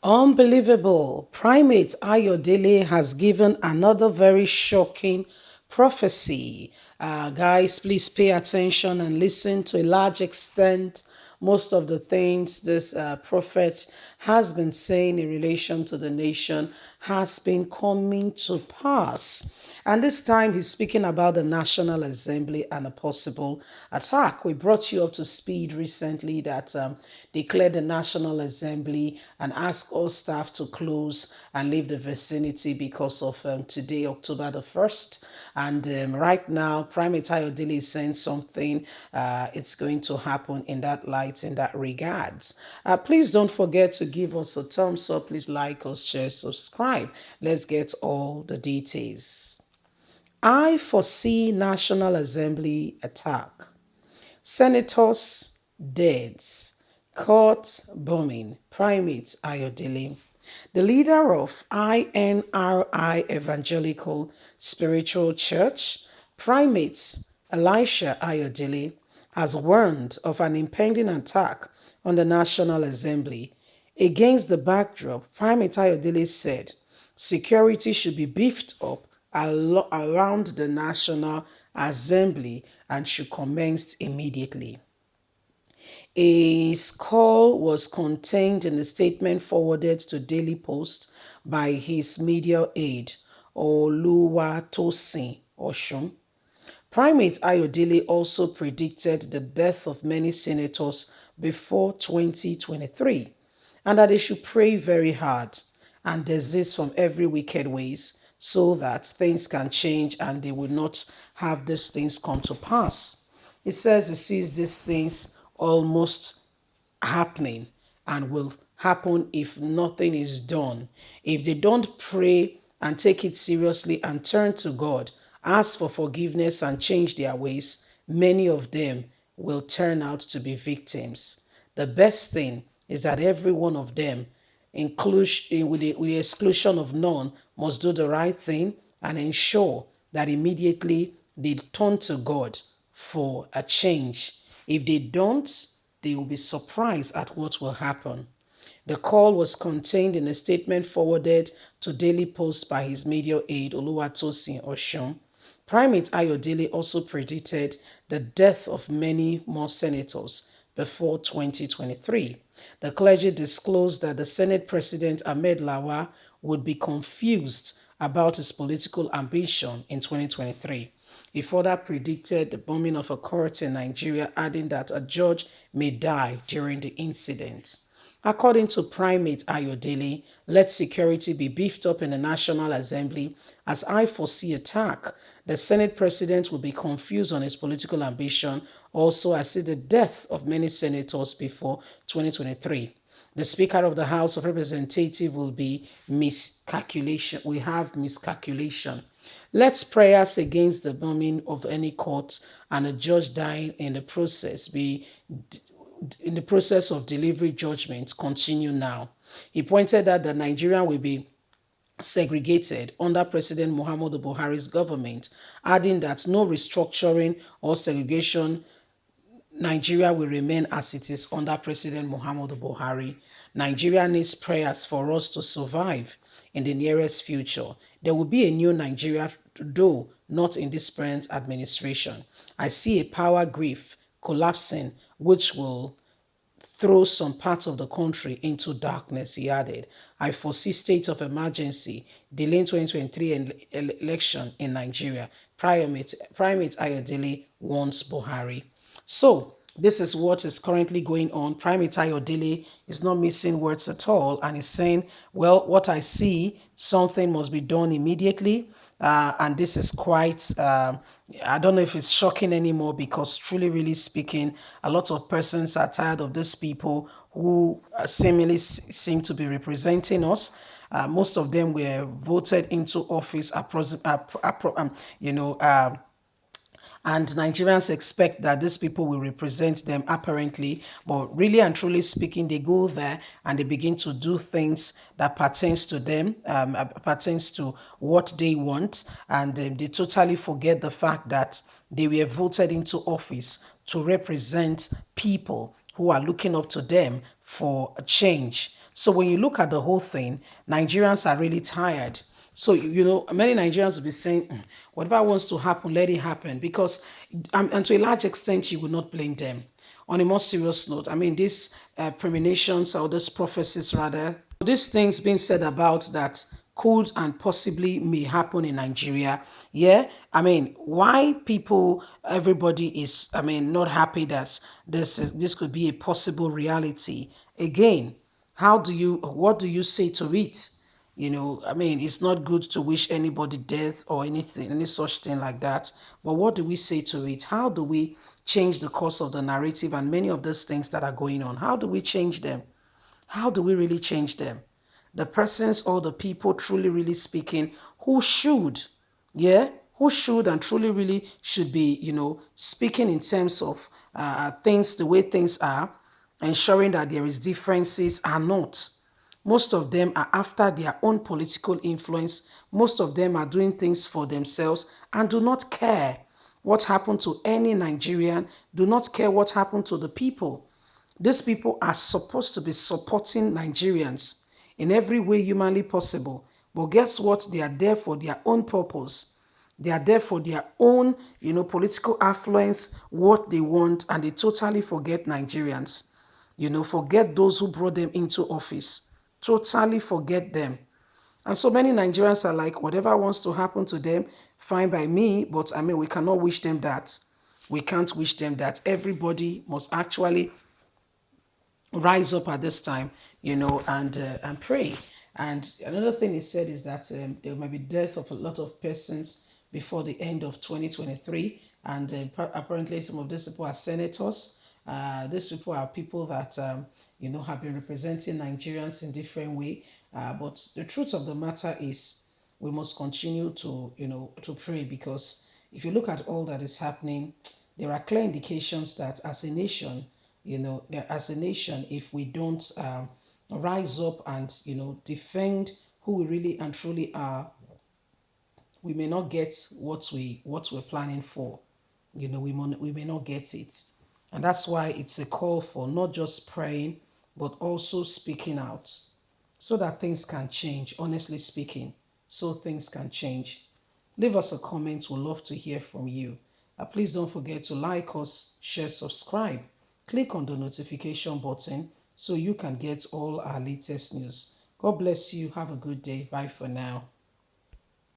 Unbelievable. Primate Ayodele has given another very shocking prophecy. Guys, please pay attention and listen to a large extent. Most of the things this prophet has been saying in relation to the nation has been coming to pass. And this time he's speaking about the National Assembly and a possible attack. We brought you up to speed recently that declared the National Assembly and asked all staff to close and leave the vicinity because of today, October the 1st. And right now, Primate Ayodele is saying something. It's going to happen in that light, in that regards. Please don't forget to give us a thumbs up. Please like us, share, subscribe. Let's get all the details. I foresee National Assembly attack. Senators, deaths, court bombing, Primate Ayodele. The leader of INRI Evangelical Spiritual Church, Primate Elisha Ayodele, has warned of an impending attack on the National Assembly. Against the backdrop, Primate Ayodele said security should be beefed up around the National Assembly and should commence immediately. His call was contained in a statement forwarded to Daily Post by his media aide, Oluwatosin Oshun. Primate Ayodele also predicted the death of many senators before 2023 and that they should pray very hard and desist from every wicked ways so that things can change and they will not have these things come to pass. It says it sees these things almost happening and will happen if nothing is done. If they don't pray and take it seriously and turn to God, ask for forgiveness and change their ways, many of them will turn out to be victims. The best thing is that every one of them, with the exclusion of none, must do the right thing and ensure that immediately they turn to God for a change. If they don't, they will be surprised at what will happen. The call was contained in a statement forwarded to Daily Post by his media aide Oluwatosin Oshun. Primate Ayodele also predicted the death of many more senators before 2023. The clergy disclosed that the Senate President Ahmed Lawa would be confused about his political ambition in 2023. He further predicted the bombing of a court in Nigeria, adding that a judge may die during the incident. According to Primate Ayodele, let security be beefed up in the National Assembly as I foresee attack. The Senate President will be confused on his political ambition. Also, I see the death of many senators before 2023. The Speaker of the House of Representatives will be miscalculation. We have miscalculation. Let prayers against the bombing of any court and a judge dying in the process of delivery judgment continue now. He pointed out that Nigeria will be segregated under President Muhammadu Buhari's government, adding that no restructuring or segregation Nigeria will remain as it is under President Muhammadu Buhari. Nigeria needs prayers for us to survive in the nearest future. There will be a new Nigeria, though not in this present administration. I see a power grief collapsing, which will throw some parts of the country into darkness, he added. I foresee state of emergency, delaying 2023 election in Nigeria. Primate Ayodele warns Buhari. So, this is what is currently going on. Primate Ayodele is not missing words at all and is saying, well, what I see, something must be done immediately. And this is quite, I don't know if it's shocking anymore because truly, really speaking, a lot of persons are tired of these people who seemingly seem to be representing us. Most of them were voted into office, and Nigerians expect that these people will represent them apparently, but really and truly speaking, they go there and they begin to do things that pertains to them, pertains to what they want, and they totally forget the fact that they were voted into office to represent people who are looking up to them for a change. So when you look at the whole thing, Nigerians are really tired. So, many Nigerians will be saying, whatever wants to happen, let it happen. Because, and to a large extent, you will not blame them. On a more serious note, I mean, these premonitions or these prophecies, rather, these things being said about that could and possibly may happen in Nigeria. Yeah, I mean, why everybody is, I mean, not happy that this could be a possible reality. Again, what do you say to it? I mean, it's not good to wish anybody death or anything, any such thing like that. But what do we say to it? How do we change the course of the narrative and many of those things that are going on? How do we change them? How do we really change them? The persons or the people truly, really speaking, who should, yeah, who should and truly, really should be, speaking in terms of things, the way things are, ensuring that there is differences are not. Most of them are after their own political influence. Most of them are doing things for themselves and do not care what happened to any Nigerian, do not care what happened to the people. These people are supposed to be supporting Nigerians in every way humanly possible. But guess what? They are there for their own purpose. They are there for their own, political affluence, what they want, and they totally forget Nigerians. Forget those who brought them into office. Totally forget them. And so many Nigerians are like, whatever wants to happen to them, fine by me. But I mean, we cannot wish them that. We can't wish them that. Everybody must actually rise up at this time, and pray. And another thing he said is that there may be death of a lot of persons before the end of 2023, and apparently some of these people are senators. These people are people that have been representing Nigerians in different way. But the truth of the matter is, we must continue to to pray, because if you look at all that is happening, there are clear indications that as a nation, as a nation, if we don't rise up and defend who we really and truly are, we may not get what we're planning for. We may not get it, and that's why it's a call for not just praying but also speaking out, so that things can change. Honestly speaking, so things can change. Leave us a comment. We'd love to hear from you. Please don't forget to like us, share, subscribe. Click on the notification button so you can get all our latest news. God bless you. Have a good day. Bye for now.